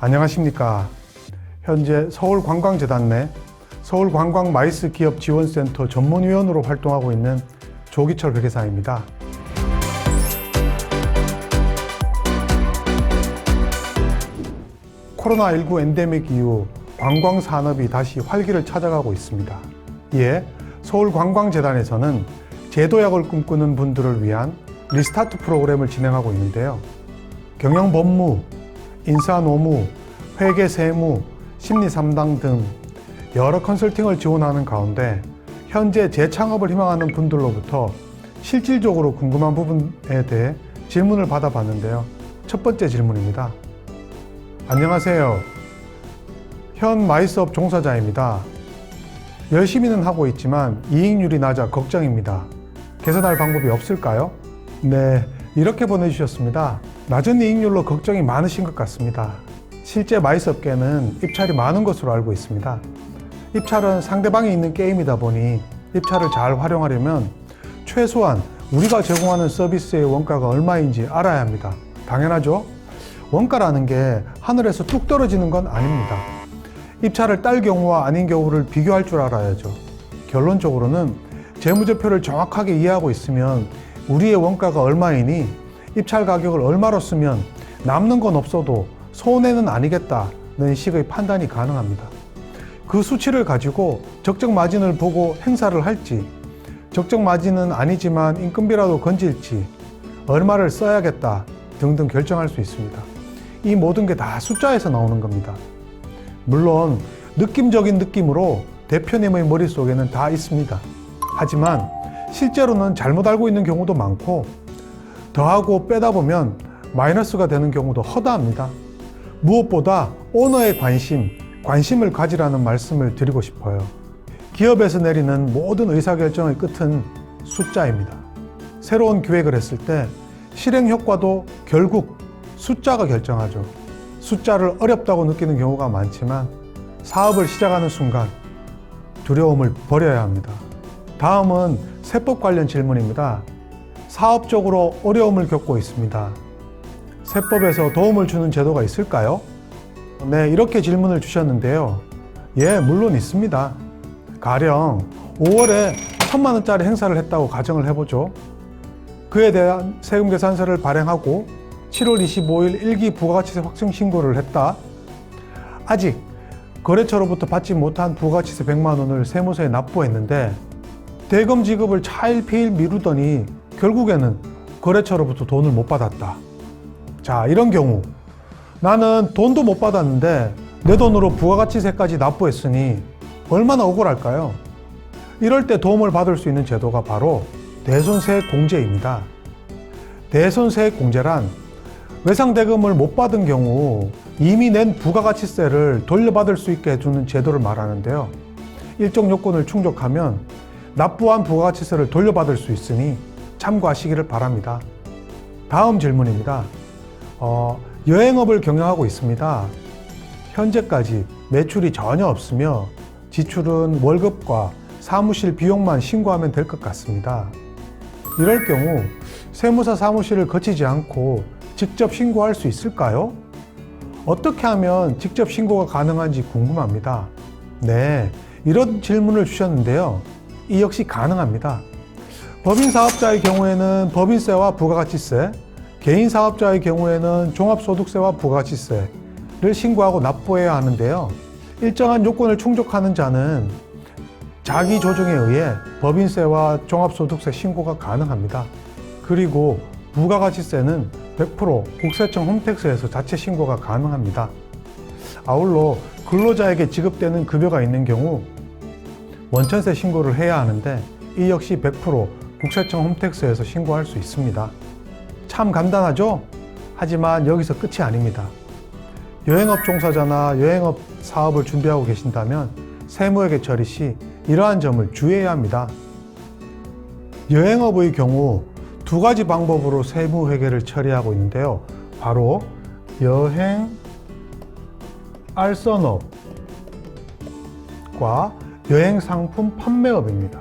안녕하십니까. 현재 서울관광재단 내 서울관광마이스기업지원센터 전문위원으로 활동하고 있는 조기철 회계사입니다. 코로나19 엔데믹 이후 관광산업이 다시 활기를 찾아가고 있습니다. 이에 서울관광재단에서는 제도약을 꿈꾸는 분들을 위한 리스타트 프로그램을 진행하고 있는데요. 경영법무, 인사노무, 회계세무, 심리상담 등 여러 컨설팅을 지원하는 가운데 현재 재창업을 희망하는 분들로부터 실질적으로 궁금한 부분에 대해 질문을 받아봤는데요. 첫 번째 질문입니다. 안녕하세요. 현 마이스업 종사자입니다. 열심히는 하고 있지만 이익률이 낮아 걱정입니다. 개선할 방법이 없을까요? 네, 이렇게 보내주셨습니다. 낮은 이익률로 걱정이 많으신 것 같습니다. 실제 마이스업계는 입찰이 많은 것으로 알고 있습니다. 입찰은 상대방이 있는 게임이다 보니 입찰을 잘 활용하려면 최소한 우리가 제공하는 서비스의 원가가 얼마인지 알아야 합니다. 당연하죠? 원가라는 게 하늘에서 뚝 떨어지는 건 아닙니다. 입찰을 딸 경우와 아닌 경우를 비교할 줄 알아야죠. 결론적으로는 재무제표를 정확하게 이해하고 있으면 우리의 원가가 얼마이니 입찰 가격을 얼마로 쓰면 남는 건 없어도 손해는 아니겠다는 식의 판단이 가능합니다. 그 수치를 가지고 적정 마진을 보고 행사를 할지, 적정 마진은 아니지만 인건비라도 건질지, 얼마를 써야겠다 등등 결정할 수 있습니다. 이 모든 게 다 숫자에서 나오는 겁니다. 물론 느낌적인 느낌으로 대표님의 머릿속에는 다 있습니다. 하지만 실제로는 잘못 알고 있는 경우도 많고 더하고 빼다 보면 마이너스가 되는 경우도 허다합니다. 무엇보다 오너의 관심을 가지라는 말씀을 드리고 싶어요. 기업에서 내리는 모든 의사결정의 끝은 숫자입니다. 새로운 기획을 했을 때 실행 효과도 결국 숫자가 결정하죠. 숫자를 어렵다고 느끼는 경우가 많지만 사업을 시작하는 순간 두려움을 버려야 합니다. 다음은 세법 관련 질문입니다. 사업적으로 어려움을 겪고 있습니다. 세법에서 도움을 주는 제도가 있을까요? 네, 이렇게 질문을 주셨는데요. 예, 물론 있습니다. 가령 5월에 1,000만 원짜리 행사를 했다고 가정을 해보죠. 그에 대한 세금계산서를 발행하고 7월 25일 일기 부가가치세 확정 신고를 했다. 아직 거래처로부터 받지 못한 부가가치세 100만 원을 세무서에 납부했는데 대금 지급을 차일피일 미루더니 결국에는 거래처로부터 돈을 못 받았다. 자, 이런 경우 나는 돈도 못 받았는데 내 돈으로 부가가치세까지 납부했으니 얼마나 억울할까요? 이럴 때 도움을 받을 수 있는 제도가 바로 대손세액공제입니다. 대손세액공제란 외상대금을 못 받은 경우 이미 낸 부가가치세를 돌려받을 수 있게 해주는 제도를 말하는데요. 일정 요건을 충족하면 납부한 부가가치세를 돌려받을 수 있으니 참고하시기를 바랍니다. 다음 질문입니다. 여행업을 경영하고 있습니다. 현재까지 매출이 전혀 없으며 지출은 월급과 사무실 비용만 신고하면 될 것 같습니다. 이럴 경우 세무사 사무실을 거치지 않고 직접 신고할 수 있을까요? 어떻게 하면 직접 신고가 가능한지 궁금합니다. 네, 이런 질문을 주셨는데요. 이 역시 가능합니다. 법인 사업자의 경우에는 법인세와 부가가치세, 개인 사업자의 경우에는 종합소득세와 부가가치세를 신고하고 납부해야 하는데요. 일정한 요건을 충족하는 자는 자기 조정에 의해 법인세와 종합소득세 신고가 가능합니다. 그리고 부가가치세는 100% 국세청 홈택스에서 자체 신고가 가능합니다. 아울러 근로자에게 지급되는 급여가 있는 경우 원천세 신고를 해야 하는데 이 역시 100% 국세청 홈택스에서 신고할 수 있습니다. 참 간단하죠? 하지만 여기서 끝이 아닙니다. 여행업 종사자나 여행업 사업을 준비하고 계신다면 세무회계 처리 시 이러한 점을 주의해야 합니다. 여행업의 경우 두 가지 방법으로 세무회계를 처리하고 있는데요. 바로 여행 알선업과 여행상품 판매업입니다.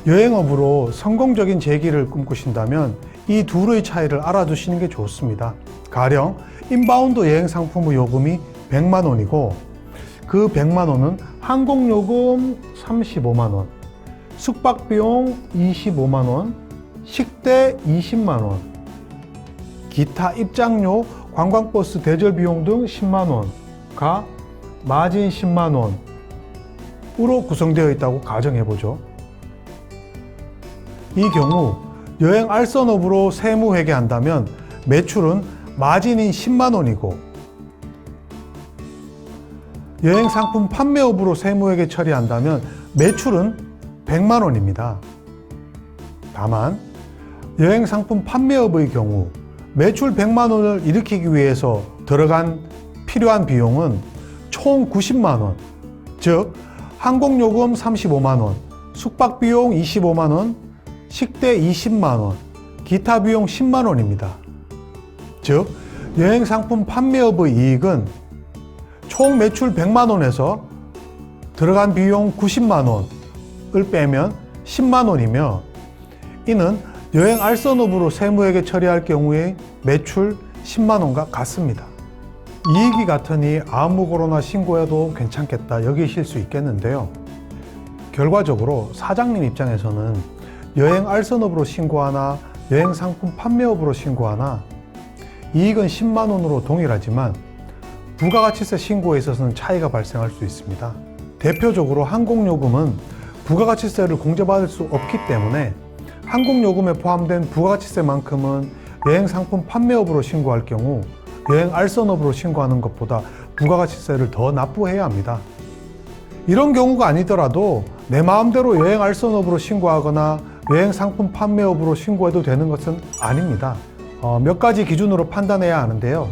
여행업으로 성공적인 재기를 꿈꾸신다면 이 둘의 차이를 알아두시는 게 좋습니다. 가령 인바운드 여행 상품의 요금이 100만 원이고 그 100만 원은 항공요금 35만 원, 숙박비용 25만 원, 식대 20만 원, 기타 입장료, 관광버스 대절 비용 등 10만 원가 마진 10만 원으로 구성되어 있다고 가정해보죠. 이 경우 여행 알선업으로 세무회계한다면 매출은 마진인 10만 원이고 여행 상품 판매업으로 세무회계 처리한다면 매출은 100만 원입니다. 다만 여행 상품 판매업의 경우 매출 100만 원을 일으키기 위해서 들어간 필요한 비용은 총 90만 원, 즉 항공요금 35만 원, 숙박비용 25만 원, 식대 20만 원, 기타 비용 10만 원입니다. 즉 여행 상품 판매업의 이익은 총 매출 100만 원에서 들어간 비용 90만 원을 빼면 10만 원이며 이는 여행 알선업으로 세무회계 처리할 경우에 매출 10만 원과 같습니다. 이익이 같으니 아무거나 신고해도 괜찮겠다 여기실 수 있겠는데요. 결과적으로 사장님 입장에서는 여행 알선업으로 신고하나 여행 상품 판매업으로 신고하나 이익은 10만 원으로 동일하지만 부가가치세 신고에 있어서는 차이가 발생할 수 있습니다. 대표적으로 항공요금은 부가가치세를 공제받을 수 없기 때문에 항공요금에 포함된 부가가치세만큼은 여행 상품 판매업으로 신고할 경우 여행 알선업으로 신고하는 것보다 부가가치세를 더 납부해야 합니다. 이런 경우가 아니더라도 내 마음대로 여행 알선업으로 신고하거나 여행 상품 판매업으로 신고해도 되는 것은 아닙니다. 몇 가지 기준으로 판단해야 하는데요.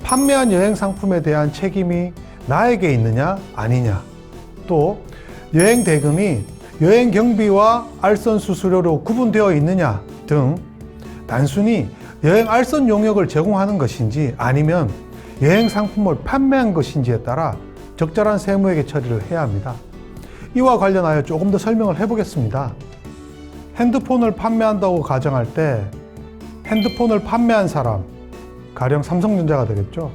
판매한 여행 상품에 대한 책임이 나에게 있느냐 아니냐, 또 여행 대금이 여행 경비와 알선 수수료로 구분되어 있느냐 등 단순히 여행 알선 용역을 제공하는 것인지 아니면 여행 상품을 판매한 것인지에 따라 적절한 세무회계 처리를 해야 합니다. 이와 관련하여 조금 더 설명을 해보겠습니다. 핸드폰을 판매한다고 가정할 때 핸드폰을 판매한 사람, 가령 삼성전자가 되겠죠.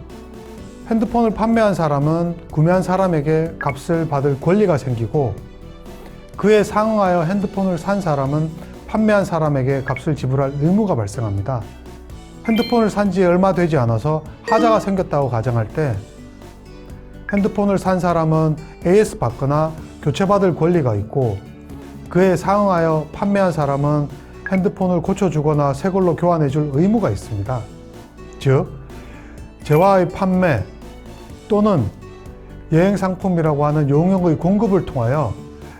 핸드폰을 판매한 사람은 구매한 사람에게 값을 받을 권리가 생기고 그에 상응하여 핸드폰을 산 사람은 판매한 사람에게 값을 지불할 의무가 발생합니다. 핸드폰을 산 지 얼마 되지 않아서 하자가 생겼다고 가정할 때 핸드폰을 산 사람은 AS 받거나 교체받을 권리가 있고 그에 상응하여 판매한 사람은 핸드폰을 고쳐주거나 새 걸로 교환해줄 의무가 있습니다. 즉, 재화의 판매 또는 여행 상품이라고 하는 용역의 공급을 통하여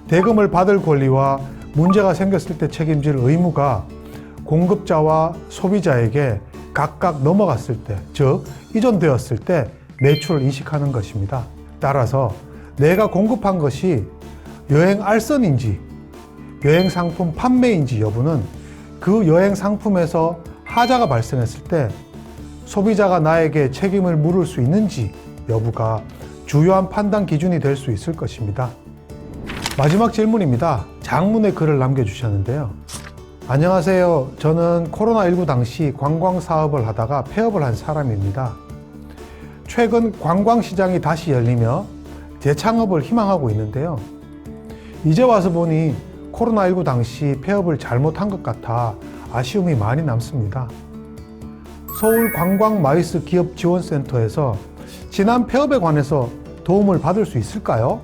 대금을 받을 권리와 문제가 생겼을 때 책임질 의무가 공급자와 소비자에게 각각 넘어갔을 때, 즉 이전되었을 때 매출을 인식하는 것입니다. 따라서 내가 공급한 것이 여행 알선인지 여행 상품 판매인지 여부는 그 여행 상품에서 하자가 발생했을 때 소비자가 나에게 책임을 물을 수 있는지 여부가 주요한 판단 기준이 될 수 있을 것입니다. 마지막 질문입니다. 장문의 글을 남겨주셨는데요. 안녕하세요. 저는 코로나19 당시 관광 사업을 하다가 폐업을 한 사람입니다. 최근 관광시장이 다시 열리며 재창업을 희망하고 있는데요. 이제 와서 보니 코로나19 당시 폐업을 잘못한 것 같아 아쉬움이 많이 남습니다. 서울관광마이스 기업지원센터에서 지난 폐업에 관해서 도움을 받을 수 있을까요?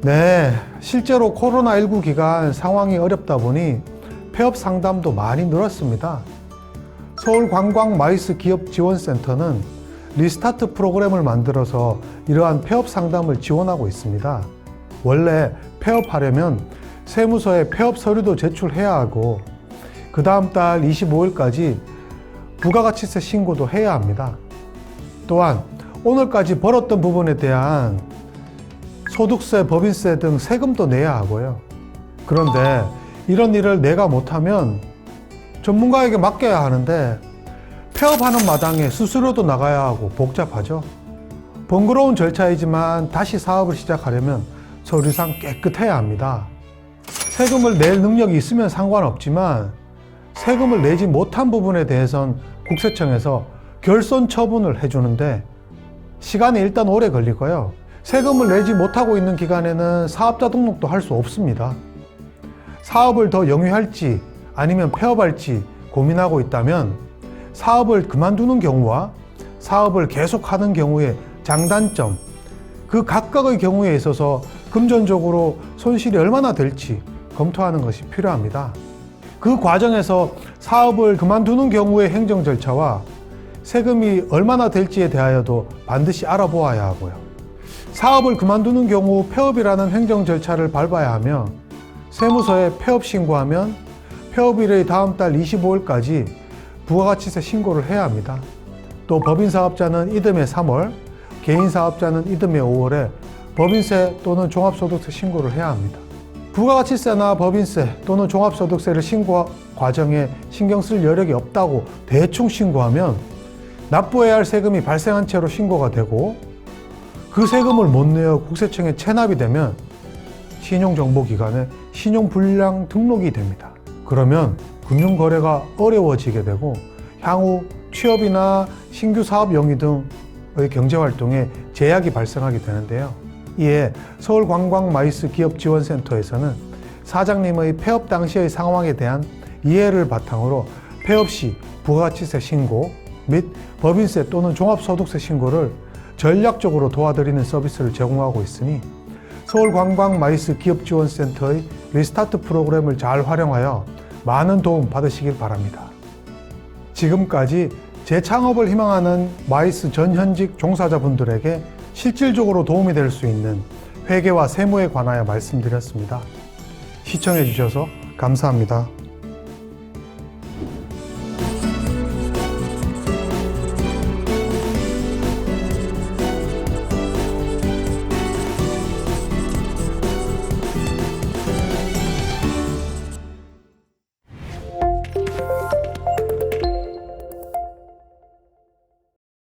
네, 실제로 코로나19 기간 상황이 어렵다 보니 폐업 상담도 많이 늘었습니다. 서울관광마이스 기업지원센터는 리스타트 프로그램을 만들어서 이러한 폐업 상담을 지원하고 있습니다. 원래 폐업하려면 세무서에 폐업 서류도 제출해야 하고 그 다음 달 25일까지 부가가치세 신고도 해야 합니다. 또한 오늘까지 벌었던 부분에 대한 소득세, 법인세 등 세금도 내야 하고요. 그런데 이런 일을 내가 못하면 전문가에게 맡겨야 하는데 폐업하는 마당에 수수료도 나가야 하고 복잡하죠. 번거로운 절차이지만 다시 사업을 시작하려면 서류상 깨끗해야 합니다. 세금을 낼 능력이 있으면 상관없지만 세금을 내지 못한 부분에 대해선 국세청에서 결손 처분을 해주는데 시간이 일단 오래 걸리고요. 세금을 내지 못하고 있는 기간에는 사업자 등록도 할 수 없습니다. 사업을 더 영위할지 아니면 폐업할지 고민하고 있다면 사업을 그만두는 경우와 사업을 계속하는 경우의 장단점, 그 각각의 경우에 있어서 금전적으로 손실이 얼마나 될지 검토하는 것이 필요합니다. 그 과정에서 사업을 그만두는 경우의 행정 절차와 세금이 얼마나 될지에 대하여도 반드시 알아보아야 하고요. 사업을 그만두는 경우 폐업이라는 행정 절차를 밟아야 하며 세무서에 폐업 신고하면 폐업일의 다음 달 25일까지 부가가치세 신고를 해야 합니다. 또 법인사업자는 이듬해 3월, 개인사업자는 이듬해 5월에 법인세 또는 종합소득세 신고를 해야 합니다. 부가가치세나 법인세 또는 종합소득세를 신고 과정에 신경 쓸 여력이 없다고 대충 신고하면 납부해야 할 세금이 발생한 채로 신고가 되고 그 세금을 못 내어 국세청에 체납이 되면 신용정보기관에 신용불량 등록이 됩니다. 그러면 금융거래가 어려워지게 되고 향후 취업이나 신규 사업 영위 등의 경제활동에 제약이 발생하게 되는데요. 이에 서울관광마이스 기업지원센터에서는 사장님의 폐업 당시의 상황에 대한 이해를 바탕으로 폐업 시 부가가치세 신고 및 법인세 또는 종합소득세 신고를 전략적으로 도와드리는 서비스를 제공하고 있으니 서울관광마이스 기업지원센터의 리스타트 프로그램을 잘 활용하여 많은 도움 받으시길 바랍니다. 지금까지 재창업을 희망하는 마이스 전현직 종사자분들에게 실질적으로 도움이 될 수 있는 회계와 세무에 관하여 말씀드렸습니다. 시청해 주셔서 감사합니다.